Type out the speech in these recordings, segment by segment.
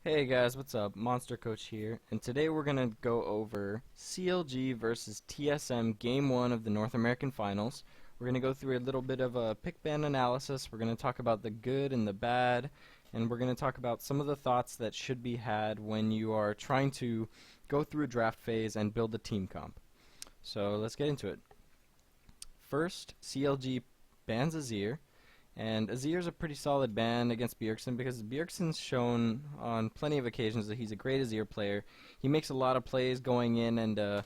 Hey guys, what's up? Monster Coach here, and today we're going to go over CLG versus TSM Game 1 of the North American Finals. We're going to go through a little bit of a pick ban analysis. We're going to talk about the good and the bad, and we're going to talk about some of the thoughts that should be had when you are trying to go through a draft phase and build a team comp. So let's get into it. First, CLG bans Azir. And Azir's a pretty solid ban against Bjergsen because Bjergsen's shown on plenty of occasions that he's a great Azir player. He makes a lot of plays going in and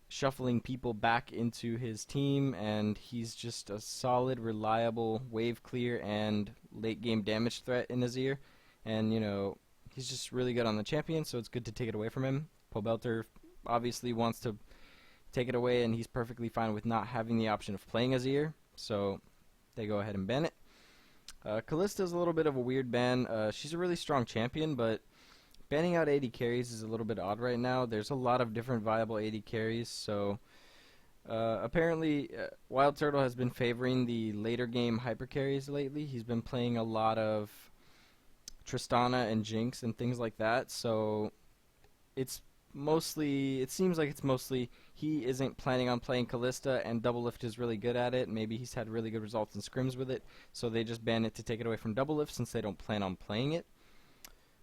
shuffling people back into his team, and he's just a solid, reliable wave clear and late game damage threat in Azir. And, you know, he's just really good on the champion, so it's good to take it away from him. Pobelter obviously wants to take it away, and he's perfectly fine with not having the option of playing Azir, so they go ahead and ban it. Kalista's a little bit of a weird ban. She's a really strong champion, but banning out AD carries is a little bit odd right now. There's a lot of different viable AD carries, so apparently Wild Turtle has been favoring the later game hyper carries lately. He's been playing a lot of Tristana and Jinx and things like that, so it seems like it's mostly he isn't planning on playing Kalista, and Double Lift is really good at it. Maybe he's had really good results in scrims with it, so they just ban it to take it away from Double Lift since they don't plan on playing it.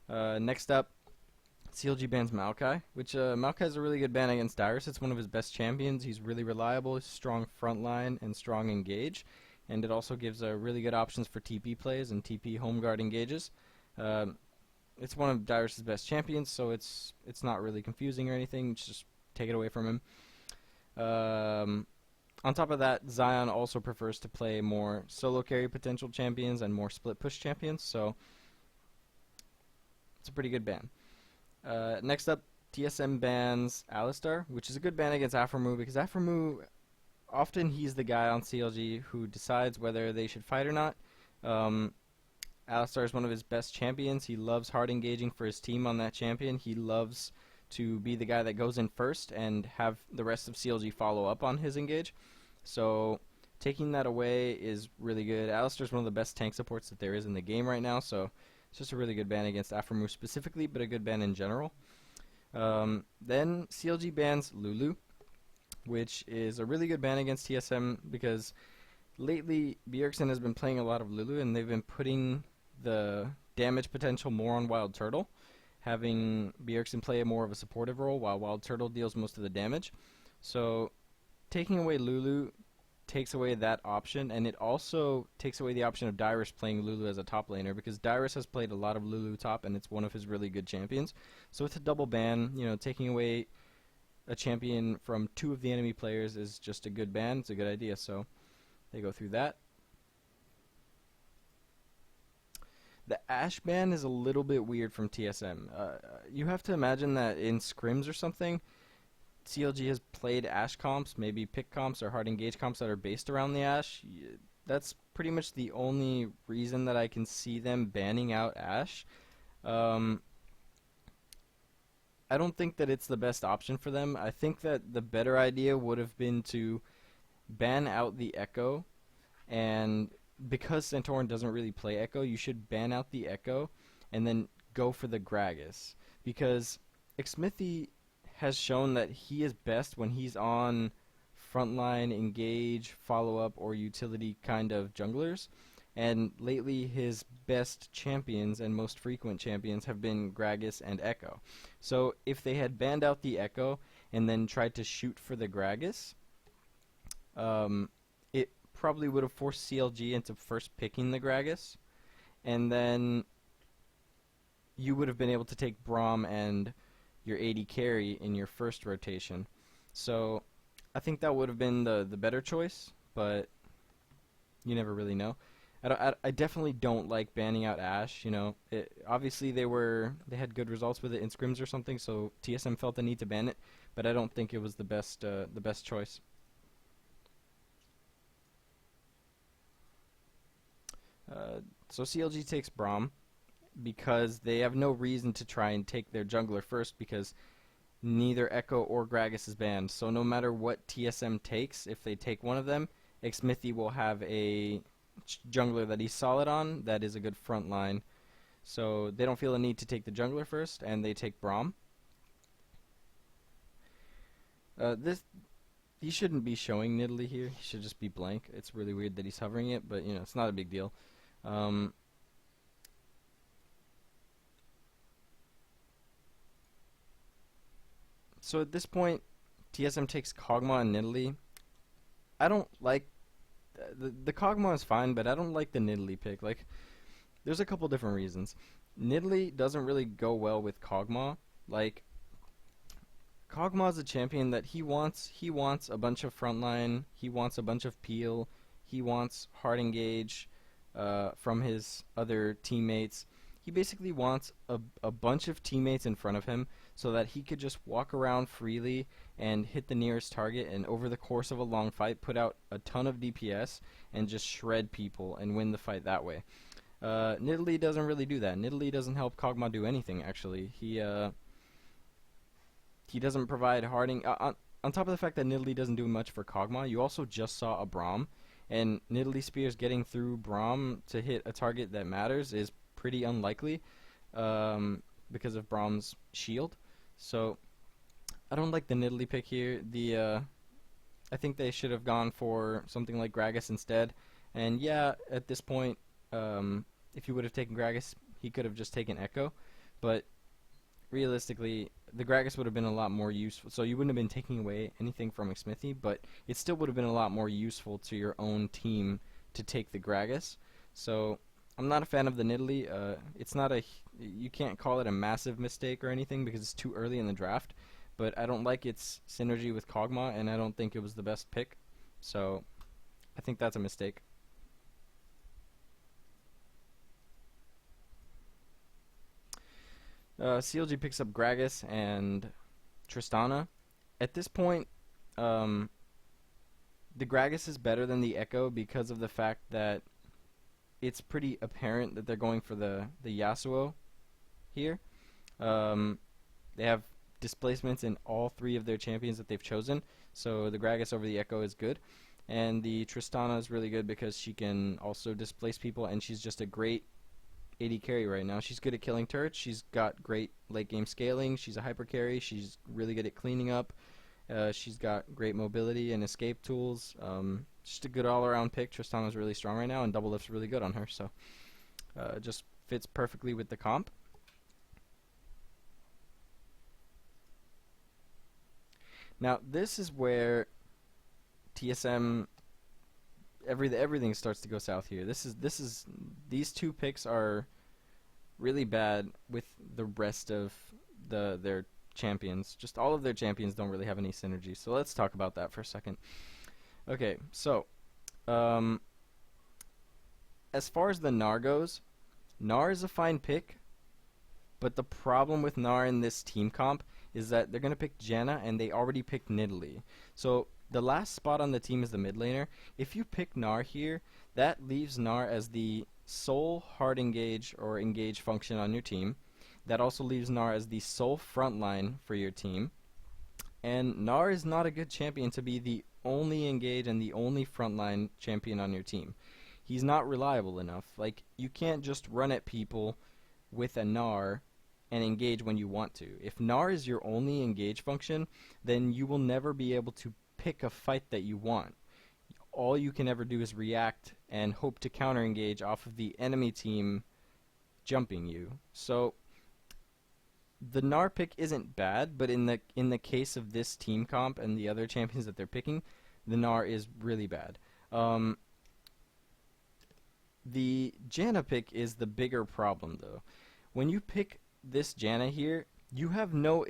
Next up, CLG bans Maokai, which Maokai is a really good ban against Dyrus. It's one of his best champions. He's really reliable, strong frontline, and strong engage, and it also gives really good options for TP plays and TP home guard engages. It's one of Dyrus' best champions, so it's not really confusing or anything. Just take it away from him. On top of that, Zion also prefers to play more solo carry potential champions and more split push champions, so it's a pretty good ban. Next up, TSM bans Alistar, which is a good ban against Aphromoo because Aphromoo, often he's the guy on CLG who decides whether they should fight or not. Alistar is one of his best champions. He loves hard engaging for his team on that champion. He loves to be the guy that goes in first and have the rest of CLG follow up on his engage. So taking that away is really good. Alistar is one of the best tank supports that there is in the game right now, so it's just a really good ban against Aphromoo specifically, but a good ban in general. Then CLG bans Lulu, which is a really good ban against TSM because lately Bjergsen has been playing a lot of Lulu, and they've been putting the damage potential more on Wild Turtle, having Bjergsen play more of a supportive role while Wild Turtle deals most of the damage. So taking away Lulu takes away that option, and it also takes away the option of Dyrus playing Lulu as a top laner because Dyrus has played a lot of Lulu top, and it's one of his really good champions. So with a double ban, you know, taking away a champion from two of the enemy players is just a good ban. It's a good idea, so they go through that. The Ashe ban is a little bit weird from TSM. You have to imagine that in scrims or something, CLG has played Ashe comps, maybe pick comps or hard engage comps that are based around the Ashe. That's pretty much the only reason that I can see them banning out Ashe. I don't think that it's the best option for them. I think that the better idea would have been to ban out the Echo, and because Santorin doesn't really play Echo, you should ban out the Echo and then go for the Gragas, because Xmithie has shown that he is best when he's on frontline, engage, follow-up, or utility kind of junglers, and lately his best champions and most frequent champions have been Gragas and Echo. So if they had banned out the Echo and then tried to shoot for the Gragas, it probably would have forced CLG into first picking the Gragas, and then you would have been able to take Braum and your AD carry in your first rotation. So I think that would have been the better choice, but you never really know. I definitely don't like banning out Ashe. You know, obviously they had good results with it in scrims or something, so TSM felt the need to ban it, but I don't think it was the best choice. So CLG takes Braum because they have no reason to try and take their jungler first because neither Echo or Gragas is banned. So no matter what TSM takes, if they take one of them, Xmithie will have a jungler that he's solid on that is a good front line. So they don't feel a need to take the jungler first, and they take Braum. This He shouldn't be showing Nidalee here. He should just be blank. It's really weird that he's hovering it, but it's not a big deal. So at this point, TSM takes Kog'Maw and Nidalee. I don't like the Kog'Maw is fine, but I don't like the Nidalee pick. Like, there's a couple different reasons. Nidalee doesn't really go well with Kog'Maw. Like, Kog'Maw is a champion that he wants a bunch of frontline, he wants a bunch of peel, he wants hard engage from his other teammates. He basically wants a bunch of teammates in front of him so that he could just walk around freely and hit the nearest target, and over the course of a long fight put out a ton of DPS and just shred people and win the fight that way. Nidalee doesn't really do that. Nidalee doesn't help Kog'Maw do anything, actually. He doesn't provide harding. On top of the fact that Nidalee doesn't do much for Kog'Maw, you also just saw a Braum, and Nidalee Spears getting through Braum to hit a target that matters is pretty unlikely because of Braum's shield. So I don't like the Nidalee pick here. I think they should have gone for something like Gragas instead. And yeah, at this point, if he would have taken Gragas, he could have just taken Echo. But realistically, the Gragas would have been a lot more useful. So you wouldn't have been taking away anything from Xmithie, but it still would have been a lot more useful to your own team to take the Gragas. So I'm not a fan of the Nidalee. It's not you can't call it a massive mistake or anything because it's too early in the draft. But I don't like its synergy with Kog'Maw, and I don't think it was the best pick. So I think that's a mistake. CLG picks up Gragas and Tristana. At this point, the Gragas is better than the Echo because of the fact that it's pretty apparent that they're going for the Yasuo here. They have displacements in all three of their champions that they've chosen, so the Gragas over the Echo is good. And the Tristana is really good because she can also displace people, and she's just a great AD carry right now. She's good at killing turrets. She's got great late game scaling. She's a hyper carry. She's really good at cleaning up. She's got great mobility and escape tools. Just a good all-around pick. Tristana's really strong right now, and double lift's really good on her. So just fits perfectly with the comp. Now this is where TSM everything starts to go south here. These two picks are really bad with the rest of their champions. Just all of their champions don't really have any synergy. So let's talk about that for a second. Okay, so as far as the Gnar goes, Gnar is a fine pick, but the problem with Gnar in this team comp is that they're going to pick Janna, and they already picked Nidalee. So the last spot on the team is the mid laner. If you pick Gnar here, that leaves Gnar as the sole hard engage or engage function on your team. That also leaves Gnar as the sole frontline for your team. And Gnar is not a good champion to be the only engage and the only frontline champion on your team. He's not reliable enough. Like, you can't just run at people with a Gnar and engage when you want to. If Gnar is your only engage function, then you will never be able to pick a fight that you want. All you can ever do is react and hope to counter engage off of the enemy team jumping you. So the Gnar pick isn't bad, but in the case of this team comp and the other champions that they're picking, the Gnar is really bad. The Janna pick is the bigger problem, though. When you pick this Janna here, you have no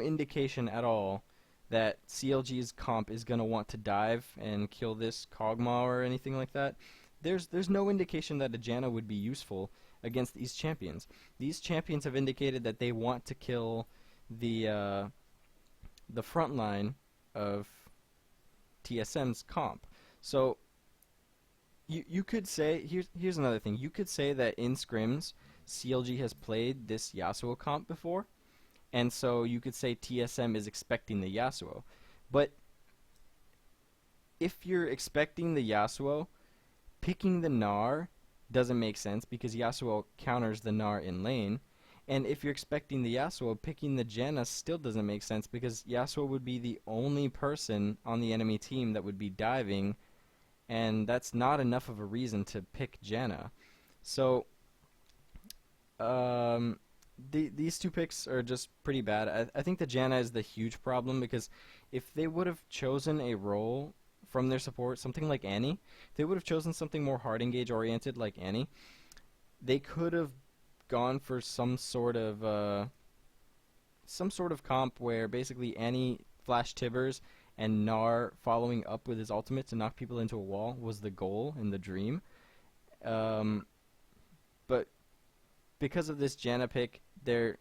indication at all that CLG's comp is going to want to dive and kill this Kog'Maw or anything like that. There's no indication that a Janna would be useful against these champions. These champions have indicated that they want to kill the front line of TSM's comp. So you could say, here's another thing. You could say that in scrims, CLG has played this Yasuo comp before, and so you could say TSM is expecting the Yasuo. But if you're expecting the Yasuo, picking the Gnar doesn't make sense because Yasuo counters the Gnar in lane. And if you're expecting the Yasuo, picking the Janna still doesn't make sense because Yasuo would be the only person on the enemy team that would be diving, and that's not enough of a reason to pick Janna. So, these two picks are just pretty bad. I think the Janna is the huge problem because if they would have chosen a role from their support, something like Annie, if they would have chosen something more hard engage oriented like Annie, they could have gone for some sort of comp where basically Annie flash Tibbers and Gnar following up with his ultimate to knock people into a wall was the goal and the dream. But because of this Janna pick, their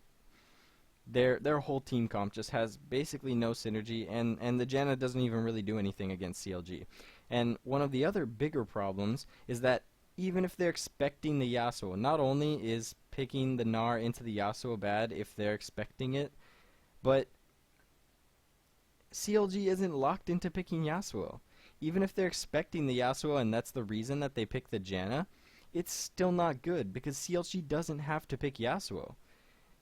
whole team comp just has basically no synergy, and the Janna doesn't even really do anything against CLG. And one of the other bigger problems is that even if they're expecting the Yasuo, not only is picking the Gnar into the Yasuo bad if they're expecting it, but CLG isn't locked into picking Yasuo. Even if they're expecting the Yasuo and that's the reason that they pick the Janna, it's still not good because CLG doesn't have to pick Yasuo.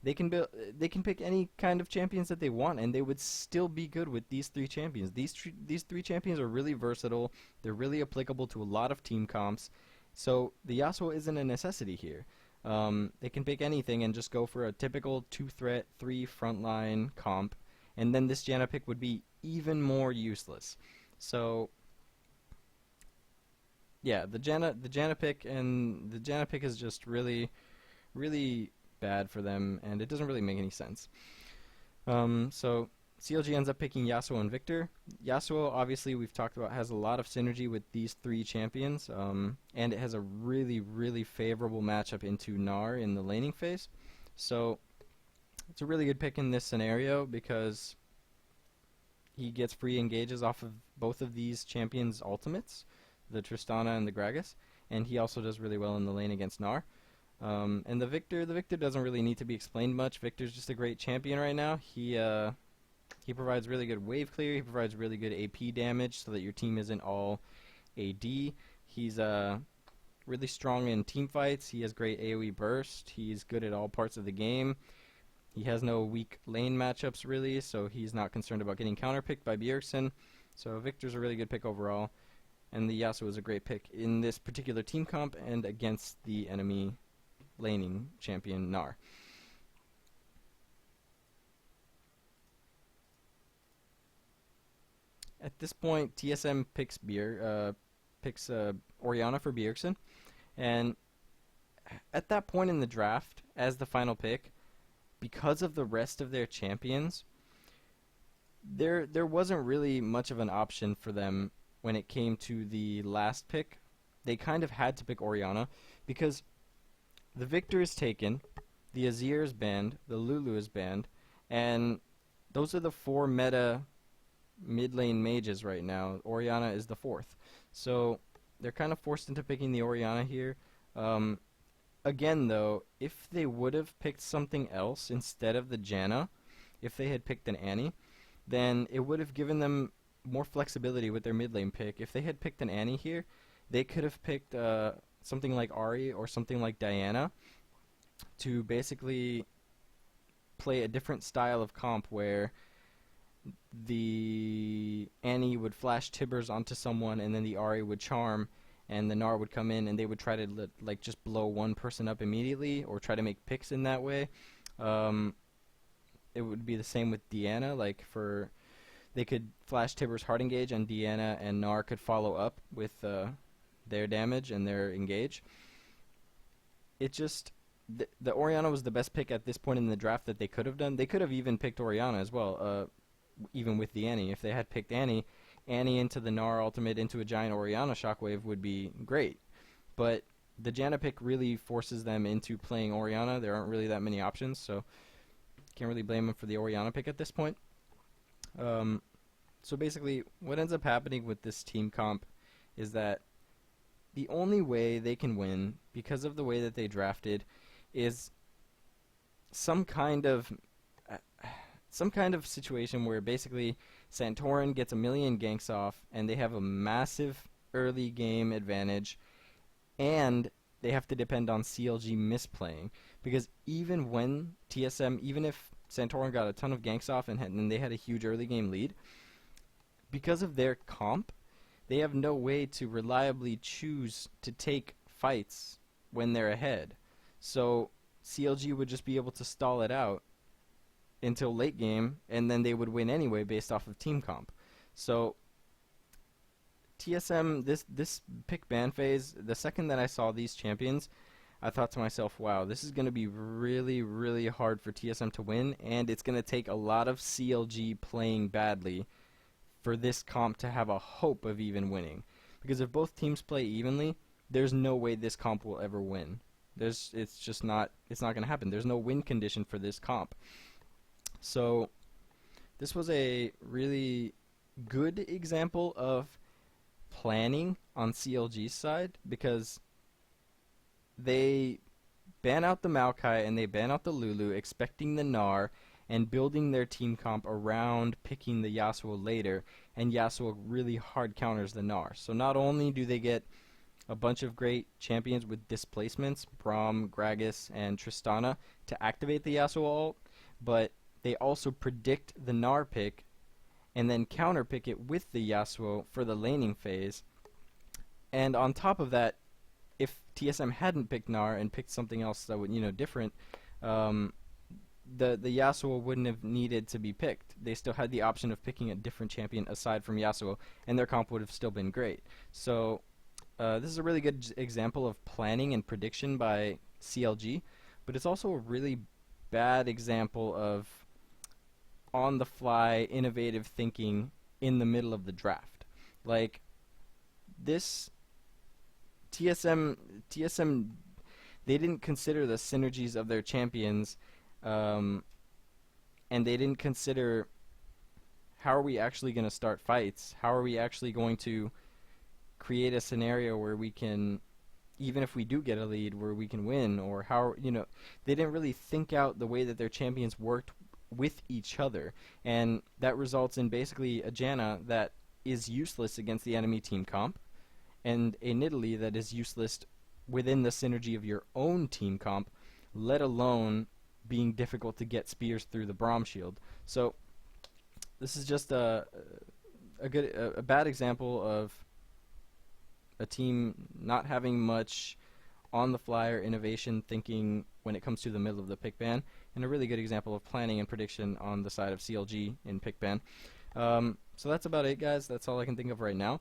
They can pick any kind of champions that they want, and they would still be good with these three champions. These three champions are really versatile. They're really applicable to a lot of team comps. So the Yasuo isn't a necessity here. They can pick anything and just go for a typical 2-threat, 3 frontline comp, and then this Janna pick would be even more useless. So yeah, the Janna pick is just really, really bad for them, and it doesn't really make any sense. So CLG ends up picking Yasuo and Victor. Yasuo, obviously, we've talked about, has a lot of synergy with these three champions, and it has a really, really favorable matchup into Gnar in the laning phase. So it's a really good pick in this scenario because he gets free engages off of both of these champions' ultimates, the Tristana and the Gragas, and he also does really well in the lane against Gnar. And the Victor doesn't really need to be explained much. Victor's just a great champion right now. He provides really good wave clear. He provides really good AP damage so that your team isn't all AD. He's really strong in team fights. He has great AoE burst. He's good at all parts of the game. He has no weak lane matchups really, so he's not concerned about getting counterpicked by Bjergsen. So Victor's a really good pick overall, and the Yasuo is a great pick in this particular team comp and against the enemy laning champion Gnar. At this point, TSM picks Orianna for Bjergsen, and at that point in the draft, as the final pick, because of the rest of their champions, there wasn't really much of an option for them when it came to the last pick. They kind of had to pick Orianna because the Victor is taken, the Azir is banned, the Lulu is banned, and those are the 4 meta mid lane mages right now. Orianna is the 4th. So they're kind of forced into picking the Orianna here. Again, though, if they would have picked something else instead of the Janna, if they had picked an Annie, then it would have given them more flexibility with their mid lane pick. If they had picked an Annie here, they could have picked something like Ahri or something like Diana to basically play a different style of comp where the Annie would flash Tibbers onto someone and then the Ahri would charm and the Gnar would come in and they would try to just blow one person up immediately or try to make picks in that way. It would be the same with Diana. They could flash Tibbers hard engage and Diana and Gnar could follow up with their damage and their engage. It just the Orianna was the best pick at this point in the draft that they could have done. They could have even picked Orianna as well, even with the Annie. If they had picked Annie into the Gnar ultimate into a giant Orianna shockwave would be great. But the Janna pick really forces them into playing Orianna. There aren't really that many options, so can't really blame them for the Orianna pick at this point. So basically, what ends up happening with this team comp is that the only way they can win, because of the way that they drafted, is some kind of situation where basically Santorin gets a million ganks off and they have a massive early game advantage, and they have to depend on CLG misplaying, because even when TSM, even if Santorin got a ton of ganks off and they had a huge early game lead, because of their comp, they have no way to reliably choose to take fights when they're ahead. So CLG would just be able to stall it out until late game, and then they would win anyway based off of team comp. So TSM, this pick ban phase, the second that I saw these champions, I thought to myself, wow, this is going to be really, really hard for TSM to win, and it's going to take a lot of CLG playing badly for this comp to have a hope of even winning. Because if both teams play evenly, there's no way this comp will ever win. It's not going to happen. There's no win condition for this comp. So this was a really good example of planning on CLG's side, because they ban out the Maokai and they ban out the Lulu, expecting the Gnar and building their team comp around picking the Yasuo later, and Yasuo really hard counters the Gnar. So not only do they get a bunch of great champions with displacements, Braum, Gragas, and Tristana, to activate the Yasuo ult, but they also predict the Gnar pick and then counter pick it with the Yasuo for the laning phase. And on top of that, if TSM hadn't picked Gnar and picked something else that would, different, the Yasuo wouldn't have needed to be picked. They still had the option of picking a different champion aside from Yasuo, and their comp would have still been great. So this is a really good example of planning and prediction by CLG, but it's also a really bad example of on-the-fly innovative thinking in the middle of the draft. Like, this TSM, they didn't consider the synergies of their champions, and they didn't consider how are we actually going to start fights? How are we actually going to create a scenario where we can, even if we do get a lead, where we can win? Or how, they didn't really think out the way that their champions worked with each other, and that results in basically a Janna that is useless against the enemy team comp, and a Nidalee that is useless within the synergy of your own team comp, let alone being difficult to get spears through the Braum shield. So this is just a bad example of a team not having much on-the-fly or innovation thinking when it comes to the middle of the pick ban, and a really good example of planning and prediction on the side of CLG in pick ban. So that's about it, guys. That's all I can think of right now.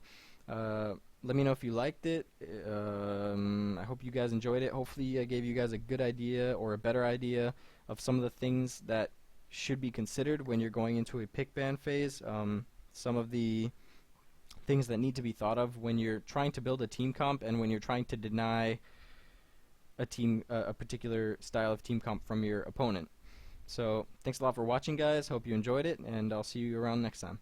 Let me know if you liked it. I hope you guys enjoyed it. Hopefully I gave you guys a good idea or a better idea of some of the things that should be considered when you're going into a pick ban phase. Some of the things that need to be thought of when you're trying to build a team comp and when you're trying to deny a particular style of team comp from your opponent. So thanks a lot for watching, guys. Hope you enjoyed it, and I'll see you around next time.